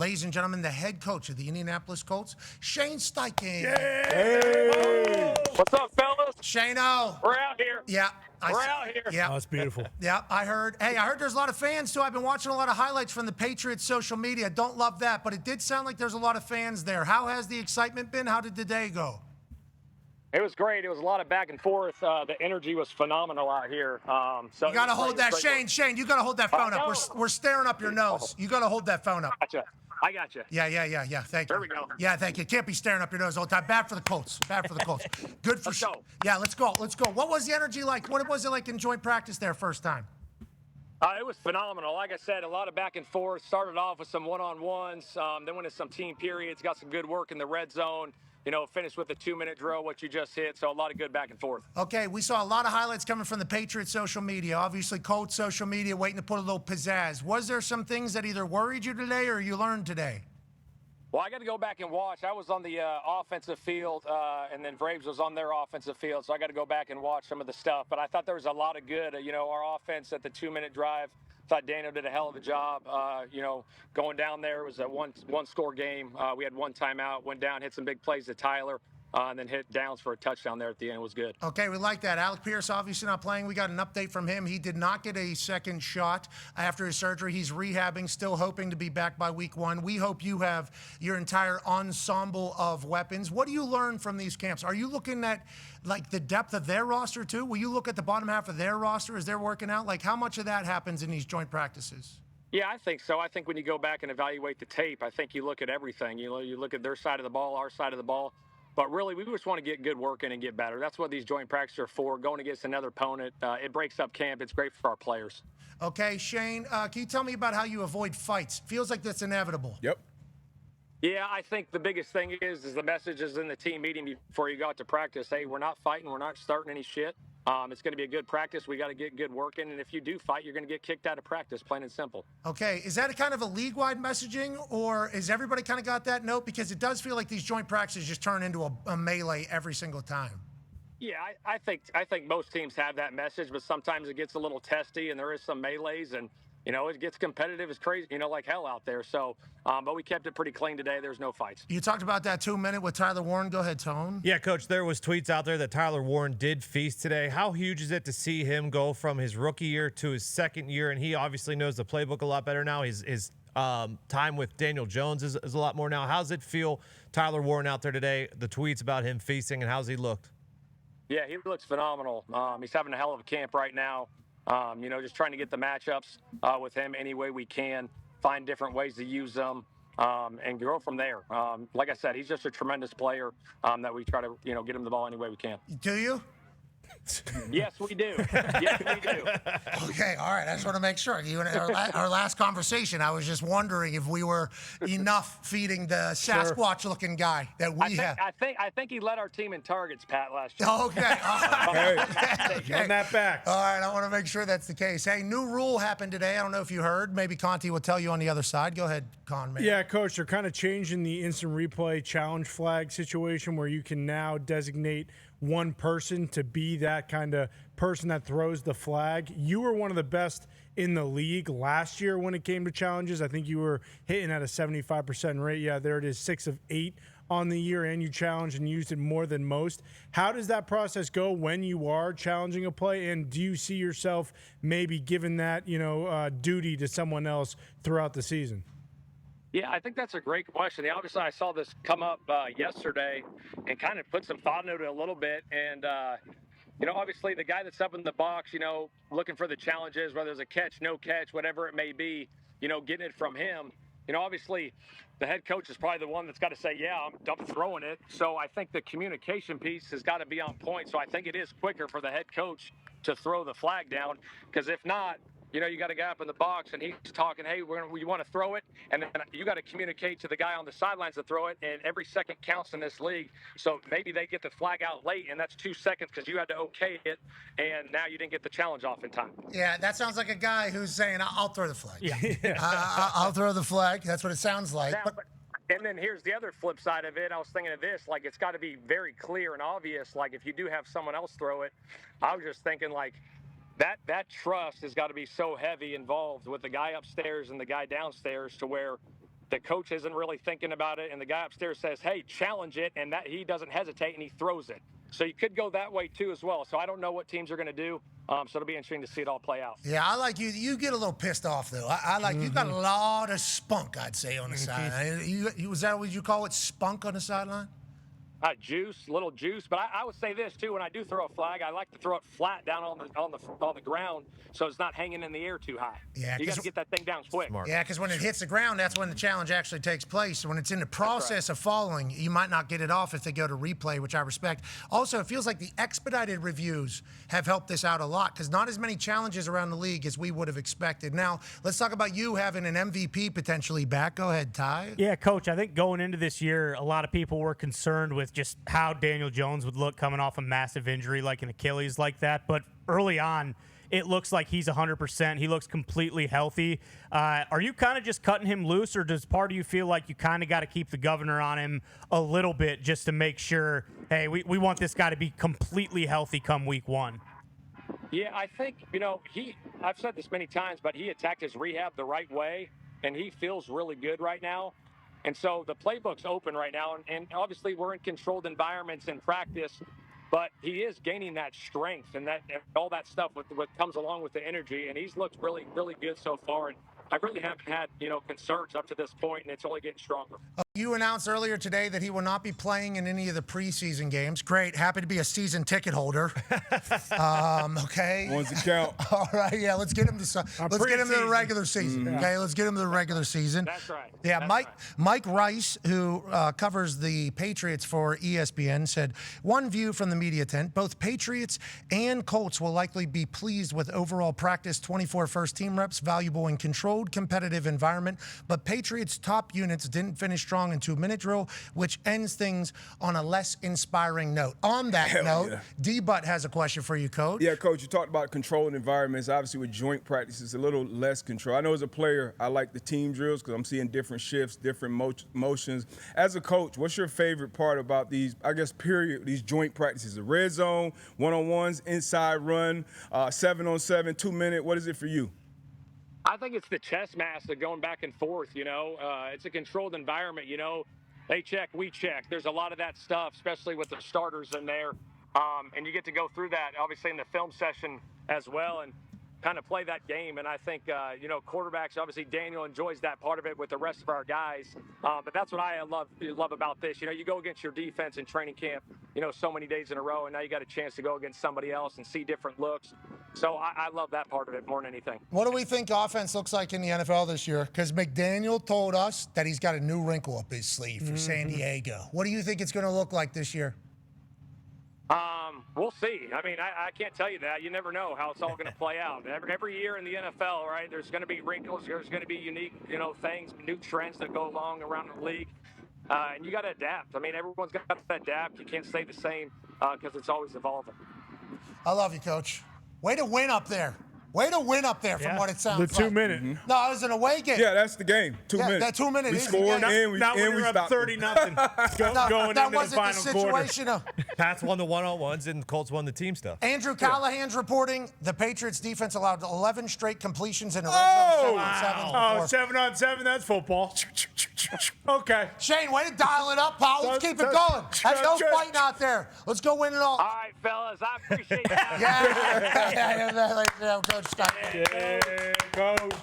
Ladies and gentlemen, the head coach of the Indianapolis Colts, Shane Steichen. Hey! What's up, fellas? Shane-o. We're out here. Yeah. We're out here. Yeah. Oh, that's beautiful. Yeah, I heard. Hey, I heard there's a lot of fans, too. I've been watching a lot of highlights from the Patriots social media. Don't love that, but it did sound like there's a lot of fans there. How has the excitement been? How did the day go? It was great. It was a lot of back and forth. The energy was phenomenal out here. So You got to hold that, Shane, you got to hold that phone up. We're staring up your nose. You got to hold that phone up. Gotcha. I got you. Yeah. Thank you. There we go. Yeah, thank you. Can't be staring up your nose all the time. Bad for the Colts. Good for. Let's go. Yeah, let's go. What was the energy like? What was it like in joint practice there first time? It was phenomenal. Like I said, a lot of back and forth. Started off with some one-on-ones. Then went into some team periods. Got some good work in the red zone. Finished with a 2-minute drill, what you just hit. So a lot of good back and forth. Okay, we saw a lot of highlights coming from the Patriots social media. Obviously, Colts social media waiting to put a little pizzazz. Was there some things that either worried you today or you learned today? Well, I got to go back and watch. I was on the offensive field, and then Braves was on their offensive field, so I got to go back and watch some of the stuff. But I thought there was a lot of good. Our offense at the 2-minute drive, thought Daniel did a hell of a job. Going down there, it was a one-score game. We had one timeout, went down, hit some big plays to Tyler, and then hit Downs for a touchdown there at the end. It was good. Okay, we like that. Alec Pierce obviously not playing. We got an update from him. He did not get a second shot after his surgery. He's rehabbing, still hoping to be back by week 1. We hope you have your entire ensemble of weapons. What do you learn from these camps? Are you looking at like the depth of their roster too? Will you look at the bottom half of their roster as they're working out? Like how much of that happens in these joint practices? Yeah, I think so. I think when you go back and evaluate the tape, I think you look at everything. You look at their side of the ball, our side of the ball. But really, we just want to get good work in and get better. That's what these joint practices are for, going against another opponent. It breaks up camp. It's great for our players. Okay, Shane, can you tell me about how you avoid fights? Feels like that's inevitable. Yep. Yeah, I think the biggest thing is the messages in the team meeting before you go out to practice. Hey, we're not fighting. We're not starting any shit. It's going to be a good practice. We got to get good work in. And if you do fight, you're going to get kicked out of practice, plain and simple. Okay, is that a kind of a league-wide messaging, or is everybody kind of got that note? Because it does feel like these joint practices just turn into a melee every single time. Yeah, I think most teams have that message, but sometimes it gets a little testy, and there is some melees, and it gets competitive as crazy, like hell out there. So, but we kept it pretty clean today. There's no fights. You talked about that 2-minute with Tyler Warren. Go ahead, Tone. Yeah, Coach, there was tweets out there that Tyler Warren did feast today. How huge is it to see him go from his rookie year to his second year? And he obviously knows the playbook a lot better now. His time with Daniel Jones is a lot more now. How's it feel, Tyler Warren out there today, the tweets about him feasting, and how's he looked? Yeah, he looks phenomenal. He's having a hell of a camp right now. Just trying to get the matchups with him any way we can, find different ways to use them, and grow from there. Like I said, he's just a tremendous player that we try to, get him the ball any way we can. Do you? Yes, we do. Yes, we do. Okay, all right. I just want to make sure. You and our last conversation, I was just wondering if we were enough feeding the Sasquatch-looking guy that we have. I think he led our team in targets, Pat, last year. Okay. Run that back. All right, I want to make sure that's the case. Hey, new rule happened today. I don't know if you heard. Maybe Conti will tell you on the other side. Go ahead, Con, man. Yeah, Coach, they're kind of changing the instant replay challenge flag situation where you can now designate one person to be that kind of person that throws the flag. You were one of the best in the league last year when it came to challenges. I think you were hitting at a 75% rate. Yeah, there it is, 6 of 8 on the year, and you challenged and used it more than most. How does that process go when you are challenging a play, and do you see yourself maybe giving that duty to someone else throughout the season? Yeah, I think that's a great question. Obviously, I saw this come up yesterday and kind of put some thought into it a little bit. And, obviously the guy that's up in the box, looking for the challenges, whether it's a catch, no catch, whatever it may be, getting it from him. Obviously the head coach is probably the one that's got to say, yeah, I'm throwing it. So I think the communication piece has got to be on point. So I think it is quicker for the head coach to throw the flag down, because if not, you got a guy up in the box and he's talking, hey, you want to throw it? And then you got to communicate to the guy on the sidelines to throw it. And every second counts in this league. So maybe they get the flag out late, and that's 2 seconds because you had to okay it. And now you didn't get the challenge off in time. Yeah, that sounds like a guy who's saying, I'll throw the flag. Yeah. I'll throw the flag. That's what it sounds like. Now, and then here's the other flip side of it. I was thinking of this, like, it's got to be very clear and obvious. Like, if you do have someone else throw it, I was just thinking, like, that trust has got to be so heavy involved with the guy upstairs and the guy downstairs to where the coach isn't really thinking about it, and the guy upstairs says, hey, challenge it, and that he doesn't hesitate, and he throws it. So you could go that way, too, as well. So I don't know what teams are going to do. So it'll be interesting to see it all play out. Yeah, I like you. You get a little pissed off, though. I like you got a lot of spunk, I'd say, on the sideline. Was that what you call it, spunk on the sideline? Little juice. But I would say this, too. When I do throw a flag, I like to throw it flat down on the ground so it's not hanging in the air too high. Yeah, you got to get that thing down quick. Smart. Yeah, because when it hits the ground, that's when the challenge actually takes place. When it's in the process of falling, you might not get it off if they go to replay, which I respect. Also, it feels like the expedited reviews have helped this out a lot because not as many challenges around the league as we would have expected. Now, let's talk about you having an MVP potentially back. Go ahead, Ty. Yeah, Coach, I think going into this year, a lot of people were concerned with just how Daniel Jones would look coming off a massive injury like an Achilles like that. But early on, it looks like he's 100%. He looks completely healthy. Are you kind of just cutting him loose, or does part of you feel like you kind of got to keep the governor on him a little bit just to make sure, hey, we want this guy to be completely healthy come week 1? Yeah, I think, I've said this many times, but he attacked his rehab the right way, and he feels really good right now. And so the playbook's open right now, and obviously we're in controlled environments in practice, but he is gaining that strength and all that stuff with what comes along with the energy, and he's looked really, really good so far. And I really haven't had, concerns up to this point, and it's only getting stronger. You announced earlier today that he will not be playing in any of the preseason games. Great. Happy to be a season ticket holder. Okay. Ones that count. All right. Yeah. Let's get him to the regular season. Okay. Let's get him to the regular season. That's right. Yeah. That's Mike Rice, who covers the Patriots for ESPN, said one view from the media tent: both Patriots and Colts will likely be pleased with overall practice. 24 first team reps, valuable in controlled competitive environment. But Patriots top units didn't finish strong in 2-minute drill, which ends things on a less inspiring note. On that note, yeah. D-Butt has a question for you, Coach. Yeah, Coach, you talked about controlled environments. Obviously, with joint practice, it's a little less control. I know as a player, I like the team drills because I'm seeing different shifts, different motions. As a coach, what's your favorite part about these, these joint practices? The red zone, one-on-ones, inside run, 7-on-7, 2-minute. What is it for you? I think it's the chess master going back and forth, It's a controlled environment, They check, we check. There's a lot of that stuff, especially with the starters in there. And you get to go through that, obviously, in the film session as well and kind of play that game. And I think, quarterbacks, obviously, Daniel enjoys that part of it with the rest of our guys. But that's what I love about this. You go against your defense in training camp, so many days in a row, and now you got a chance to go against somebody else and see different looks. So I love that part of it more than anything. What do we think offense looks like in the NFL this year? Because McDaniel told us that he's got a new wrinkle up his sleeve for San Diego. What do you think it's going to look like this year? We'll see. I mean, I can't tell you that. You never know how it's all going to play out. Every year in the NFL, right, there's going to be wrinkles. There's going to be unique, things, new trends that go along around the league. And you got to adapt. I mean, everyone's got to adapt. You can't stay the same because it's always evolving. I love you, Coach. Way to win up there. Way to win up there from what it sounds like. The 2-minute. No, it was an away game. Yeah, that's the game. 2 minutes. That 2 minutes. We scored and we Not when you're up stopped. 30-0 going that into wasn't the final the quarter. situation. Pats won the one-on-ones and Colts won the team stuff. Andrew Callahan's reporting the Patriots defense allowed 11 straight completions in a red zone, 7-on-7, that's football. Okay. Shane, way to dial it up, pal. Let's keep it going. There's no fighting out there. Let's go win it all. All right, fellas. I appreciate that. Yeah, Coach Steichen. Yeah, Coach.